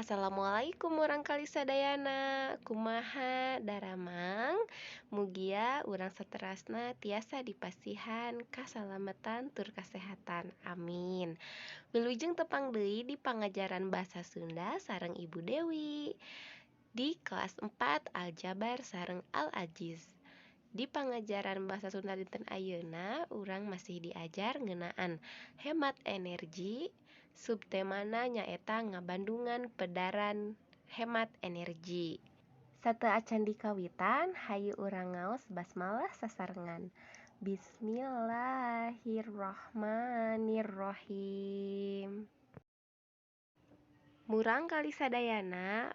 Assalamualaikum urang kali sadayana. Kumaha daramang? Mugia urang saterasna tiasa dipasihan kasalametan tur kasehatan. Amin. Wilujeng tepang deui di pangajaran bahasa Sunda sareng Ibu Dewi di kelas 4 Aljabar sareng Al-Ajiz. Di pangajaran bahasa Sunda dinten ayeuna urang masih diajar ngeunaan hemat energi. Subtemana nyaeta ngabandungan pedaran hemat energi. Sateu acan dikawitan, hayu urang ngaos basmalah sasarengan. Bismillahirrohmanirrohim. Murang kali sadayana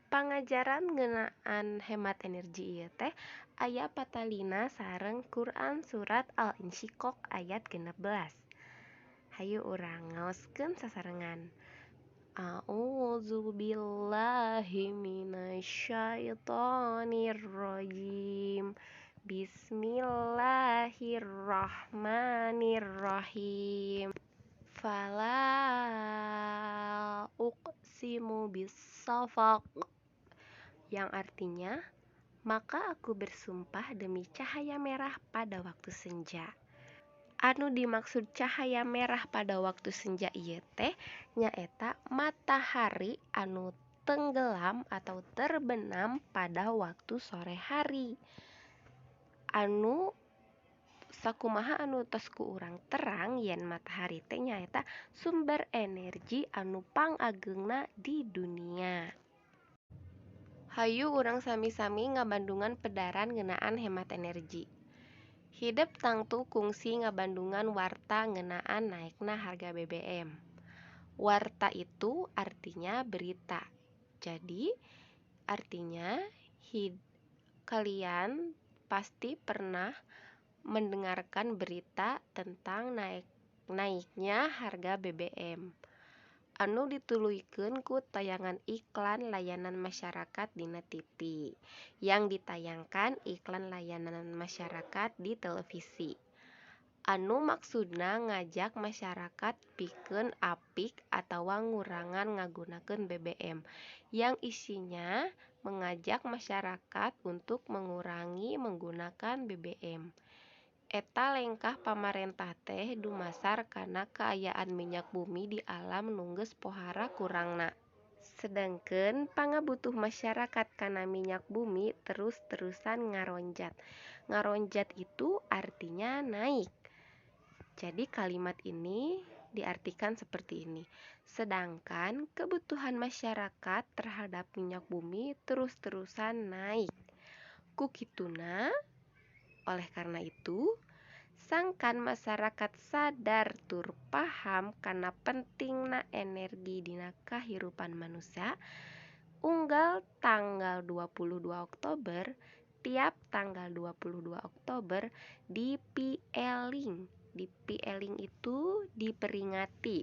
pangajaran ngeunaan hemat energi ieu teh aya patalina sareng Quran surat Al-Insyiqaq ayat 16. Hayu urang ngaoskeun sasarengan. A'udzubillahi minasyaitonirrajim. Bismillahirrahmanirrahim. Fala uqsimu bissafaq, yang artinya maka aku bersumpah demi cahaya merah pada waktu senja. Anu dimaksud cahaya merah pada waktu senja ieu teh nyaeta matahari anu tenggelam atau terbenam pada waktu sore hari. Anu sakumaha anu tos ku urang terang yen matahari teh nyaeta sumber energi anu pangageungna di dunia. Hayu urang sami-sami ngabandungan pedaran ngeunaan hemat energi. Hidep tangtu kungsi ngabandungan warta ngeunaan naekna harga BBM. Warta itu artinya berita. Jadi artinya kalian pasti pernah mendengarkan berita tentang naiknya harga BBM. Anu dituluykeun ku tayangan iklan layanan masyarakat dina TV, yang ditayangkan iklan layanan masyarakat di televisi. Anu maksudna ngajak masyarakat pikeun apik atawa ngurangan ngagunakeun BBM, yang isinya mengajak masyarakat untuk mengurangi menggunakan BBM. Eta lengkah pamarentah teh dumasar kana kaayaan minyak bumi di alam nu geus pohara kurangna. Sedengkeun pangabutuh masyarakat kana minyak bumi terus-terusan ngaronjat. Ngaronjat itu artinya naik. Jadi kalimat ini diartikan seperti ini. Sedangkan kebutuhan masyarakat terhadap minyak bumi terus-terusan naik. Kukituna, oleh karena itu, sangkan masyarakat sadar tur paham kana pentingna energi dina kahirupan manusia, unggal tanggal 22 Oktober, tiap tanggal 22 Oktober dipieling. Dipieling itu diperingati.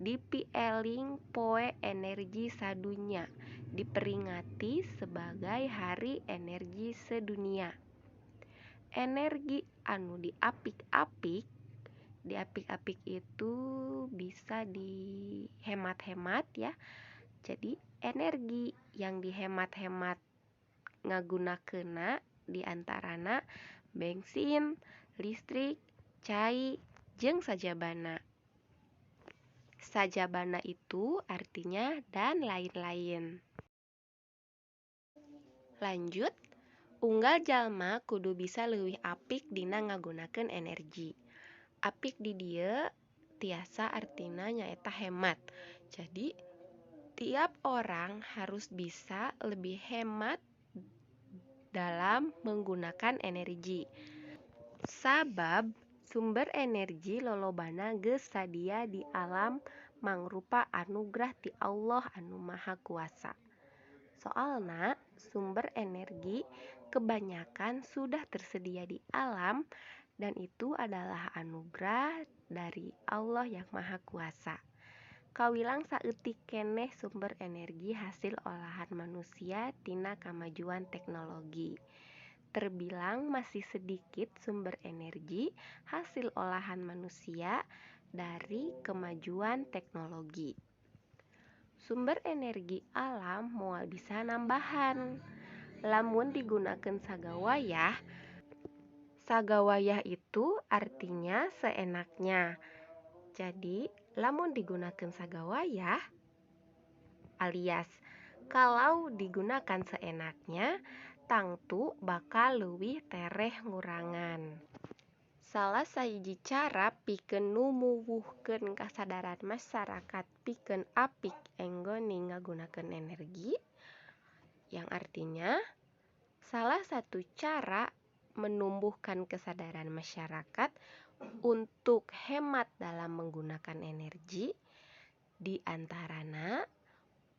Dipieling Poe Energi Sadunya, diperingati sebagai Hari Energi Sedunia. Energi anu diapik-apik itu bisa dihemat-hemat ya. Jadi energi yang dihemat-hemat ngagunakeunna diantarana bensin, listrik, cai, jeung sajabana. Sajabana itu artinya dan lain-lain. Lanjut, unggal jalma kudu bisa leuwih apik dina ngagunakeun energi. Apik di dieu tiasa artina nyaeta hemat. Jadi tiap orang harus bisa lebih hemat dalam menggunakan energi. Sabab sumber energi lolobana geus sadia di alam mangrupa anugerah ti Allah anu Maha Kuasa. Soalna sumber energi kebanyakan sudah tersedia di alam dan itu adalah anugerah dari Allah yang Maha Kuasa. Kawilang saeutik keneh sumber energi hasil olahan manusia tina kamajuan teknologi. Terbilang masih sedikit sumber energi hasil olahan manusia dari kemajuan teknologi. Sumber energi alam moal bisa nambahan. Lamun digunakan sagawayah itu artinya seenaknya. Jadi, lamun digunakan sagawayah alias kalau digunakan seenaknya, tangtu bakal leuwih tereh ngurangan. Salah sahiji cara pikeun numuwuhkeun kasadaran masyarakat pikeun apik enggoni ngagunakeun energi, yang artinya salah satu cara menumbuhkan kesadaran masyarakat untuk hemat dalam menggunakan energi di antarana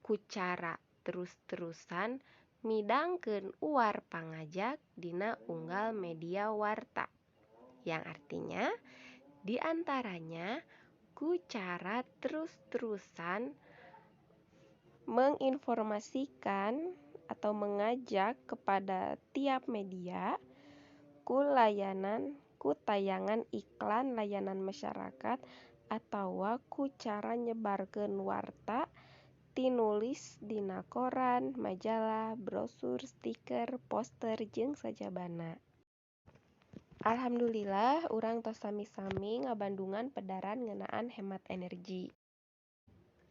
ku cara terus-terusan midangkeun uar pangajak dina unggal media warta, yang artinya di antaranya ku cara terus-terusan menginformasikan atau mengajak kepada tiap media ku tayangan iklan layanan masyarakat atawa ku cara nyebarkeun warta tinulis dina koran, majalah, brosur, stiker, poster, jeung sajabana. Alhamdulillah urang tos sami-sami ngabandungan pedaran ngeunaan hemat energi.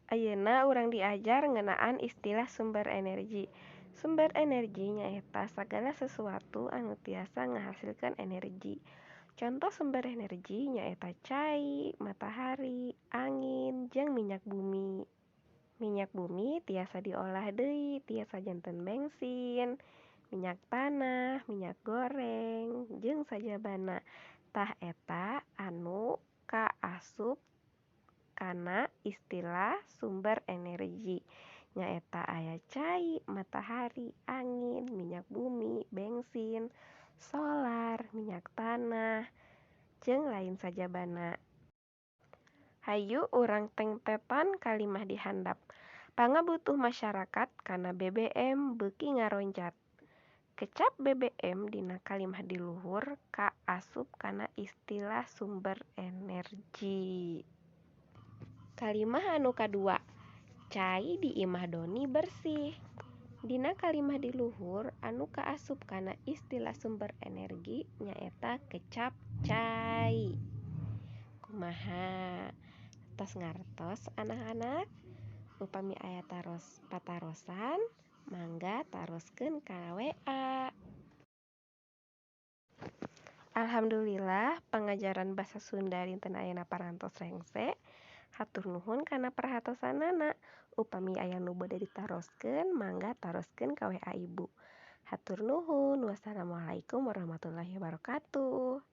Ayeuna urang diajar ngeunaan istilah sumber energi. Sumber energi nyaeta sagala sesuatu anu tiasa ngahasilkeun energi. Contoh sumber energi nyaeta cai, matahari, angin, jeung minyak bumi. Minyak bumi tiasa diolah deui, tiasa janten bensin, minyak tanah, minyak goreng, jeung sajabana. Tah eta anu kaasup kana istilah sumber energi. Nyaeta aya cai, matahari, angin, minyak bumi, bensin, solar, minyak tanah, jeung lain sajabana. Hayu urang tengtepan kalimah di handap. Pangabutuh masyarakat kana BBM beuki ngaroncat. Kecap BBM dina kalimah di luhur kaasup kana istilah sumber energi. Kalimah anu kadua, cai di imah doni bersih. Dina kalimah di luhur anu kaasup kana istilah sumber energi nyaeta kecap cai. Kumaha? Tos ngartos anak-anak? Upami aya patarosan, mangga taroskeun ka WA. Alhamdulillah pangajaran basa Sunda dinten ayeuna parantos rengse. Hatur nuhun kana perhatosanana. Upami aya nu bade ditaroskeun, mangga taroskeun ka WA Ibu. Hatur nuhun. Wassalamualaikum warahmatullahi wabarakatuh.